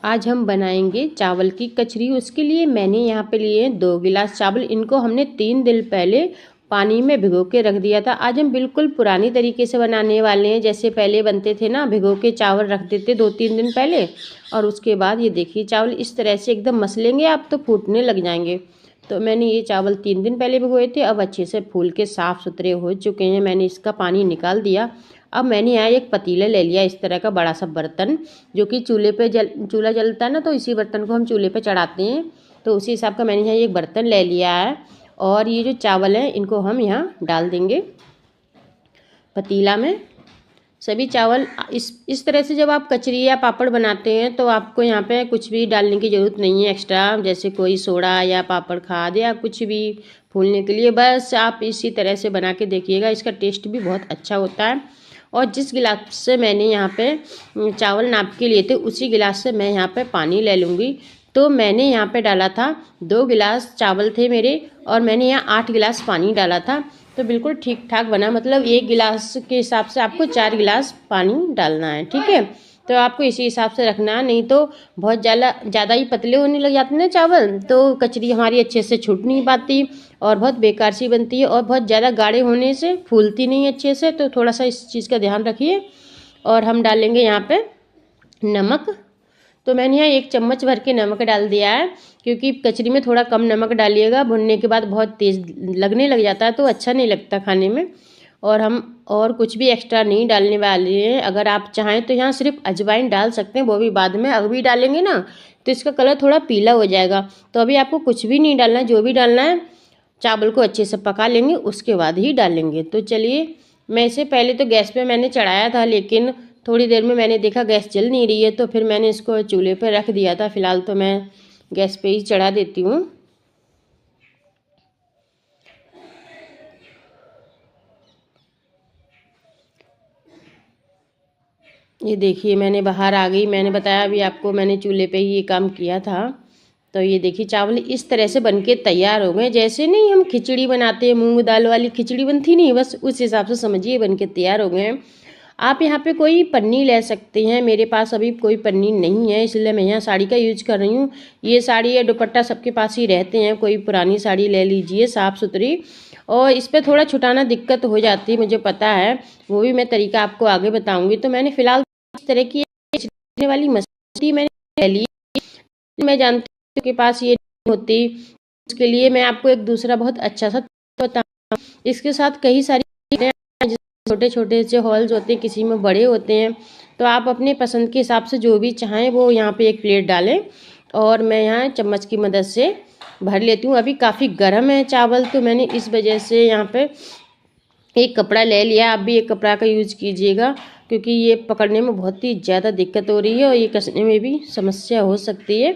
आज हम बनाएंगे चावल की कचरी। उसके लिए मैंने यहाँ पे लिए 2 गिलास चावल। इनको हमने 3 दिन पहले पानी में भिगो के रख दिया था। आज हम बिल्कुल पुरानी तरीके से बनाने वाले हैं, जैसे पहले बनते थे ना, भिगो के चावल रख देते 2-3 दिन पहले और उसके बाद ये देखिए चावल इस तरह से एकदम मसलेंगे आप तो फूटने लग जाएंगे। तो मैंने ये चावल 3 दिन पहले भिगोए थे, अब अच्छे से फूल के साफ़ सुथरे हो चुके हैं। मैंने इसका पानी निकाल दिया। अब मैंने यहाँ एक पतीला ले लिया, इस तरह का बड़ा सा बर्तन, जो कि चूल्हा जलता है ना, तो इसी बर्तन को हम चूल्हे पे चढ़ाते हैं। तो उसी हिसाब का मैंने यहाँ एक बर्तन ले लिया है और ये जो चावल है इनको हम यहाँ डाल देंगे पतीला में। सभी चावल इस तरह से जब आप कचरी या पापड़ बनाते हैं तो आपको यहाँ पे कुछ भी डालने की ज़रूरत नहीं है एक्स्ट्रा, जैसे कोई सोडा या पापड़ खाद या कुछ भी फूलने के लिए। बस आप इसी तरह से बना के देखिएगा, इसका टेस्ट भी बहुत अच्छा होता है। और जिस गिलास से मैंने यहाँ पे चावल नाप के लिए थे उसी गिलास से मैं यहाँ पे पानी ले लूँगी। तो मैंने यहाँ पे डाला था 2 गिलास चावल थे मेरे और मैंने यहाँ 8 गिलास पानी डाला था। तो बिल्कुल ठीक ठाक बना, मतलब 1 गिलास के हिसाब से आपको 4 गिलास पानी डालना है, ठीक है। तो आपको इसी हिसाब से रखना है, नहीं तो बहुत ज़्यादा ही पतले होने लग जाते हैं ना चावल, तो कचरी हमारी अच्छे से छूट नहीं पाती और बहुत बेकार सी बनती है और बहुत ज़्यादा गाढ़े होने से फूलती नहीं अच्छे से। तो थोड़ा सा इस चीज़ का ध्यान रखिए। और हम डालेंगे यहाँ पे नमक। तो मैंने यहाँ 1 चम्मच भर के नमक डाल दिया है, क्योंकि कचरी में थोड़ा कम नमक डालिएगा, भुनने के बाद बहुत तेज़ लगने लग जाता है तो अच्छा नहीं लगता खाने में। और हम और कुछ भी एक्स्ट्रा नहीं डालने वाले हैं। अगर आप चाहें तो यहाँ सिर्फ अजवाइन डाल सकते हैं, वो भी बाद में। अभी डालेंगे ना तो इसका कलर थोड़ा पीला हो जाएगा। तो अभी आपको कुछ भी नहीं डालना है, जो भी डालना है चावल को अच्छे से पका लेंगे उसके बाद ही डालेंगे। तो चलिए, मैं इसे पहले तो गैस पे मैंने चढ़ाया था, लेकिन थोड़ी देर में मैंने देखा गैस जल नहीं रही है, तो फिर मैंने इसको चूल्हे पर रख दिया था। फिलहाल तो मैं गैस पे ही चढ़ा देती हूँ। ये देखिए मैंने बाहर आ गई, मैंने बताया अभी आपको, मैंने चूल्हे पे ही ये काम किया था। तो ये देखिए चावल इस तरह से बनके तैयार हो गए। जैसे नहीं हम खिचड़ी बनाते हैं, मूंग दाल वाली खिचड़ी बनती नहीं, बस उस हिसाब से समझिए बनके तैयार हो गए हैं। आप यहाँ पे कोई पन्नी ले सकते हैं, मेरे पास अभी कोई पन्नी नहीं है इसलिए मैं यहाँ साड़ी का यूज कर रही हूँ। ये साड़ी या दुपट्टा सबके पास ही रहते हैं, कोई पुरानी साड़ी ले लीजिए साफ़ सुथरी। और इस पर थोड़ा छुटाना दिक्कत हो जाती है, मुझे पता है, वो भी मैं तरीका आपको आगे बताऊँगी। तो मैंने फ़िलहाल इस तरह की वाली मछली मैंने ले ली। मैं जानती हूँ के पास ये नहीं होती, उसके लिए मैं आपको एक दूसरा बहुत अच्छा सा बताऊँ। इसके साथ कई सारी छोटे छोटे से हॉल्स होते हैं, किसी में बड़े होते हैं। तो आप अपने पसंद के हिसाब से जो भी चाहें वो यहाँ पे एक प्लेट डालें और मैं यहाँ चम्मच की मदद से भर लेती हूँ। अभी काफ़ी गर्म है चावल, तो मैंने इस वजह से यहाँ पे एक कपड़ा ले लिया। आप भी एक कपड़ा का यूज कीजिएगा, क्योंकि ये पकड़ने में बहुत ही ज़्यादा दिक्कत हो रही है और ये कसने में भी समस्या हो सकती है।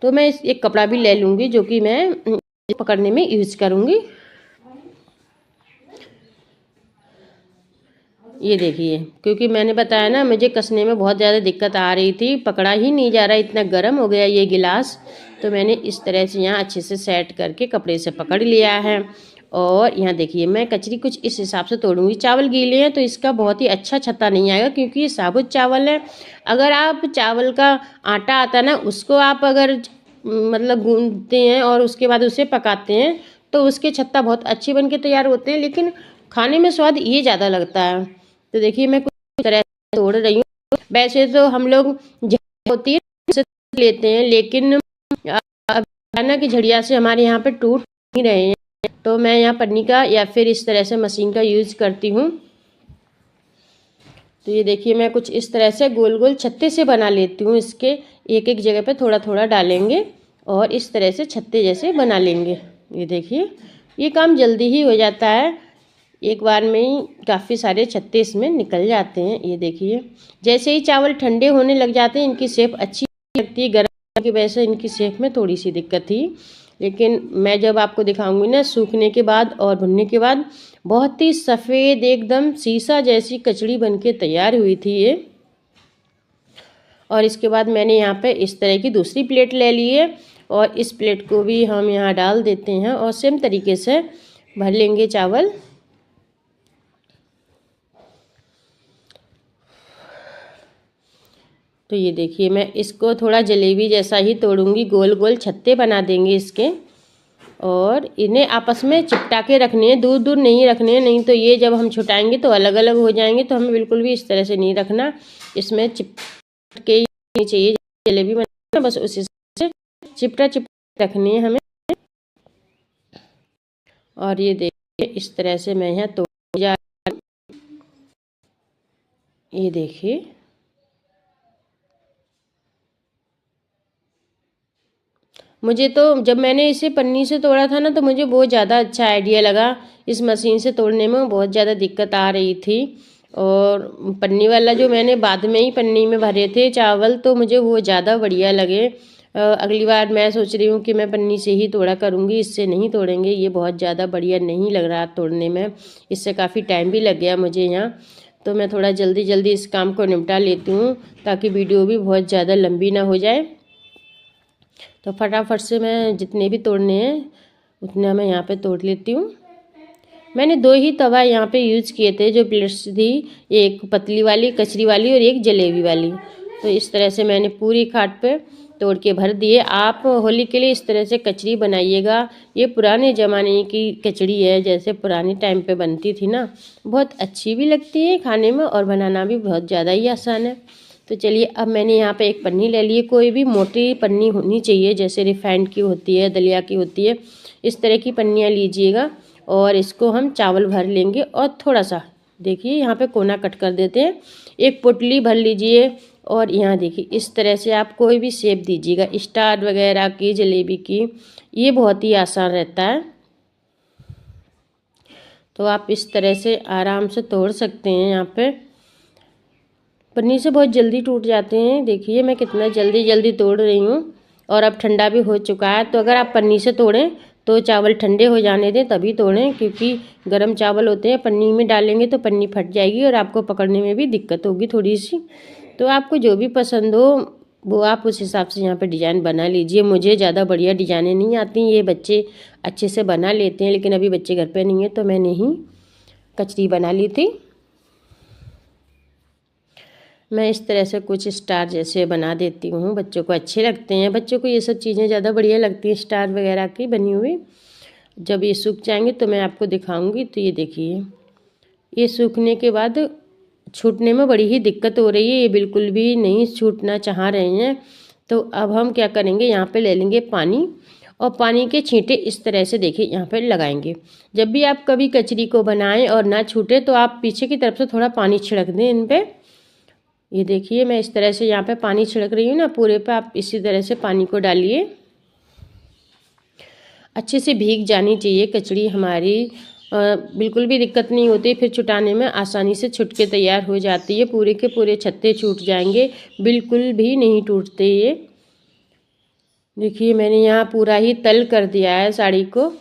तो मैं एक कपड़ा भी ले लूँगी जो कि मैं पकड़ने में यूज करूँगी। ये देखिए, क्योंकि मैंने बताया ना मुझे कसने में बहुत ज़्यादा दिक्कत आ रही थी, पकड़ा ही नहीं जा रहा, इतना गर्म हो गया ये गिलास। तो मैंने इस तरह से यहाँ अच्छे से सेट करके कपड़े से पकड़ लिया है। और यहाँ देखिए मैं कचरी कुछ इस हिसाब से तोड़ूंगी। चावल गीले हैं तो इसका बहुत ही अच्छा छत्ता नहीं आएगा, क्योंकि ये साबुत चावल है। अगर आप चावल का आटा आता है ना, उसको आप अगर मतलब गूंदते हैं और उसके बाद उसे पकाते हैं तो उसके छत्ता बहुत अच्छे बन के तैयार होते हैं, लेकिन खाने में स्वाद ये ज़्यादा लगता है। तो देखिए मैं कुछ तरह से तोड़ रही हूँ। वैसे तो हम लोग होती है उसे लेते हैं, लेकिन अब की झड़िया से हमारे यहाँ पे टूट नहीं रहे हैं, तो मैं यहाँ पन्नी का या फिर इस तरह से मशीन का यूज करती हूँ। तो ये देखिए मैं कुछ इस तरह से गोल गोल छत्ते से बना लेती हूँ। इसके एक एक जगह पे थोड़ा थोड़ा डालेंगे और इस तरह से छत्ते जैसे बना लेंगे। ये देखिए ये काम जल्दी ही हो जाता है, एक बार में ही काफ़ी सारे छत्ते इसमें निकल जाते हैं। ये देखिए जैसे ही चावल ठंडे होने लग जाते हैं इनकी शेप अच्छी लगती है, गर्म की वजह से इनकी शेप में थोड़ी सी दिक्कत थी, लेकिन मैं जब आपको दिखाऊंगी ना सूखने के बाद और भुनने के बाद, बहुत ही सफ़ेद एकदम शीशा जैसी कचड़ी बनके तैयार हुई थी ये। और इसके बाद मैंने यहाँ पे इस तरह की दूसरी प्लेट ले ली है और इस प्लेट को भी हम यहाँ डाल देते हैं और सेम तरीके से भर लेंगे चावल। तो ये देखिए मैं इसको थोड़ा जलेबी जैसा ही तोड़ूंगी, गोल गोल छत्ते बना देंगे इसके, और इन्हें आपस में चिपटा के रखने हैं, दूर दूर नहीं रखने हैं, नहीं तो ये जब हम छुटाएंगे तो अलग अलग हो जाएंगे। तो हमें बिल्कुल भी इस तरह से नहीं रखना, इसमें चिपके ही नहीं चाहिए। जलेबी बनाना बस उसी से चिपटा चिपटा रखनी है हमें। और ये देखिए इस तरह से मैं यहाँ तोड़ जा, ये देखिए मुझे तो जब मैंने इसे पन्नी से तोड़ा था ना, तो मुझे बहुत ज़्यादा अच्छा आइडिया लगा। इस मशीन से तोड़ने में बहुत ज़्यादा दिक्कत आ रही थी, और पन्नी वाला जो मैंने बाद में ही पन्नी में भरे थे चावल, तो मुझे वो ज़्यादा बढ़िया लगे। अगली बार मैं सोच रही हूँ कि मैं पन्नी से ही तोड़ा करूँगी, इससे नहीं तोड़ेंगे, ये बहुत ज़्यादा बढ़िया नहीं लग रहा तोड़ने में। इससे काफ़ी टाइम भी लग गया मुझे यहाँ, तो मैं थोड़ा जल्दी जल्दी इस काम को निपटा लेती हूँ ताकि वीडियो भी बहुत ज़्यादा लंबी ना हो जाए। तो फटाफट से मैं जितने भी तोड़ने हैं उतने मैं यहाँ पे तोड़ लेती हूँ। मैंने 2 ही तवा यहाँ पे यूज़ किए थे, जो प्लेट्स थी, एक पतली वाली कचरी वाली और एक जलेबी वाली। तो इस तरह से मैंने पूरी खाट पे तोड़ के भर दिए। आप होली के लिए इस तरह से कचरी बनाइएगा। ये पुराने ज़माने की कचड़ी है, जैसे पुराने टाइम पे बनती थी ना, बहुत अच्छी भी लगती है खाने में और बनाना भी बहुत ज़्यादा ही आसान है। तो चलिए अब मैंने यहाँ पे एक पन्नी ले ली है, कोई भी मोटी पन्नी होनी चाहिए, जैसे रिफाइंड की होती है, दलिया की होती है, इस तरह की पन्नियाँ लीजिएगा। और इसको हम चावल भर लेंगे और थोड़ा सा देखिए यहाँ पे कोना कट कर देते हैं। एक पोटली भर लीजिए और यहाँ देखिए इस तरह से आप कोई भी शेप दीजिएगा, स्टार वगैरह की, जलेबी की, ये बहुत ही आसान रहता है। तो आप इस तरह से आराम से तोड़ सकते हैं। यहाँ पे पन्नी से बहुत जल्दी टूट जाते हैं। देखिए मैं कितना जल्दी जल्दी तोड़ रही हूँ, और अब ठंडा भी हो चुका है। तो अगर आप पन्नी से तोड़ें तो चावल ठंडे हो जाने दें तभी तोड़ें, क्योंकि गर्म चावल होते हैं, पन्नी में डालेंगे तो पन्नी फट जाएगी और आपको पकड़ने में भी दिक्कत होगी थोड़ी सी। तो आपको जो भी पसंद हो वो आप उस हिसाब से यहाँ पे डिज़ाइन बना लीजिए। मुझे ज़्यादा बढ़िया डिज़ाइनें नहीं आती, ये बच्चे अच्छे से बना लेते हैं, लेकिन अभी बच्चे घर पे नहीं है तो मैंने ही कचरी बना ली थी। मैं इस तरह से कुछ स्टार जैसे बना देती हूँ, बच्चों को अच्छे लगते हैं। बच्चों को ये सब चीज़ें ज़्यादा बढ़िया लगती हैं, स्टार वगैरह की बनी हुई। जब ये सूख जाएंगे तो मैं आपको दिखाऊंगी। तो ये देखिए ये सूखने के बाद छूटने में बड़ी ही दिक्कत हो रही है, ये बिल्कुल भी नहीं छूटना चाह रहे हैं। तो अब हम क्या करेंगे, यहाँ पे ले लेंगे पानी, और पानी के छींटे इस तरह से देखिए यहाँ पे लगाएंगे। जब भी आप कभी कचरी को बनाएं और ना छूटे तो आप पीछे की तरफ से थोड़ा पानी छिड़क दें इन पे। ये देखिए मैं इस तरह से यहाँ पे पानी छिड़क रही हूँ ना पूरे पे, आप इसी तरह से पानी को डालिए। अच्छे से भीग जानी चाहिए कचड़ी हमारी, बिल्कुल भी दिक्कत नहीं होती, फिर छुटाने में आसानी से छुट के तैयार हो जाती है। पूरे के पूरे छत्ते छूट जाएंगे, बिल्कुल भी नहीं टूटते ये। देखिए मैंने यहाँ पूरा ही तल कर दिया है साड़ी को,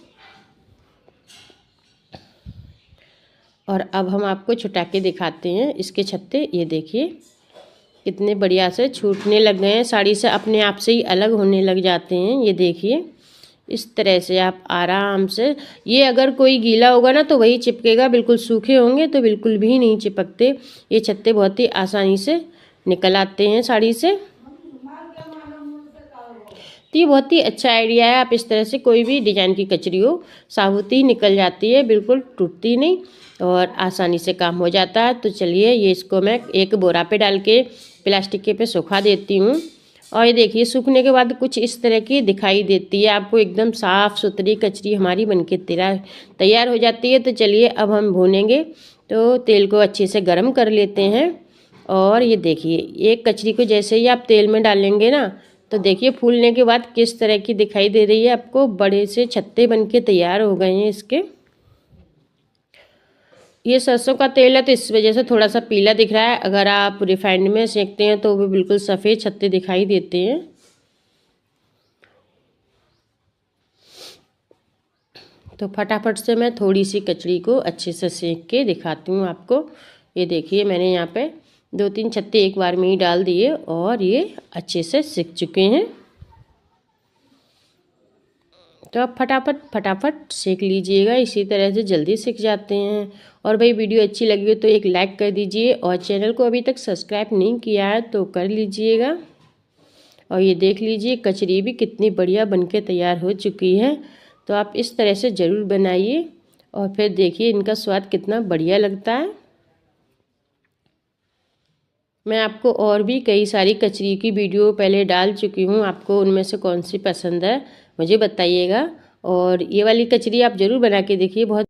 और अब हम आपको छुटा के दिखाते हैं इसके छत्ते। ये देखिए कितने बढ़िया से छूटने लग गए हैं, साड़ी से अपने आप से ही अलग होने लग जाते हैं। ये देखिए इस तरह से आप आराम से, ये अगर कोई गीला होगा ना तो वही चिपकेगा, बिल्कुल सूखे होंगे तो बिल्कुल भी नहीं चिपकते। ये छत्ते बहुत ही आसानी से निकल आते हैं साड़ी से। तो ये बहुत ही अच्छा आइडिया है, आप इस तरह से कोई भी डिजाइन की कचरी हो साबुत ही निकल जाती है, बिल्कुल टूटती नहीं और आसानी से काम हो जाता है। तो चलिए ये इसको मैं एक बोरा पे डाल के प्लास्टिक के पे सुखा देती हूँ, और ये देखिए सूखने के बाद कुछ इस तरह की दिखाई देती है आपको, एकदम साफ़ सुथरी कचरी हमारी बनके तैयार हो जाती है। तो चलिए अब हम भूनेंगे, तो तेल को अच्छे से गर्म कर लेते हैं। और ये देखिए एक कचरी को जैसे ही आप तेल में डालेंगे ना, तो देखिए फूलने के बाद किस तरह की दिखाई दे रही है आपको, बड़े से छत्ते बनके तैयार हो गए हैं इसके। ये सरसों का तेल है तो इस वजह से थोड़ा सा पीला दिख रहा है, अगर आप रिफाइंड में सेकते हैं तो वो बिल्कुल सफ़ेद छत्ते दिखाई देते हैं। तो फटाफट से मैं थोड़ी सी कचड़ी को अच्छे से सेक के दिखाती हूँ आपको। ये देखिए मैंने यहाँ पे 2-3 छत्ते एक बार में ही डाल दिए और ये अच्छे से सिक चुके हैं। तो आप फटाफट सेक लीजिएगा, इसी तरह से जल्दी सीख जाते हैं। और भाई वीडियो अच्छी लगी हो तो एक लाइक कर दीजिए, और चैनल को अभी तक सब्सक्राइब नहीं किया है तो कर लीजिएगा। और ये देख लीजिए कचरी भी कितनी बढ़िया बनके तैयार हो चुकी है। तो आप इस तरह से ज़रूर बनाइए और फिर देखिए इनका स्वाद कितना बढ़िया लगता है। मैं आपको और भी कई सारी कचरी की वीडियो पहले डाल चुकी हूँ, आपको उनमें से कौन सी पसंद है मुझे बताइएगा। और ये वाली कचरी आप ज़रूर बना के देखिए, बहुत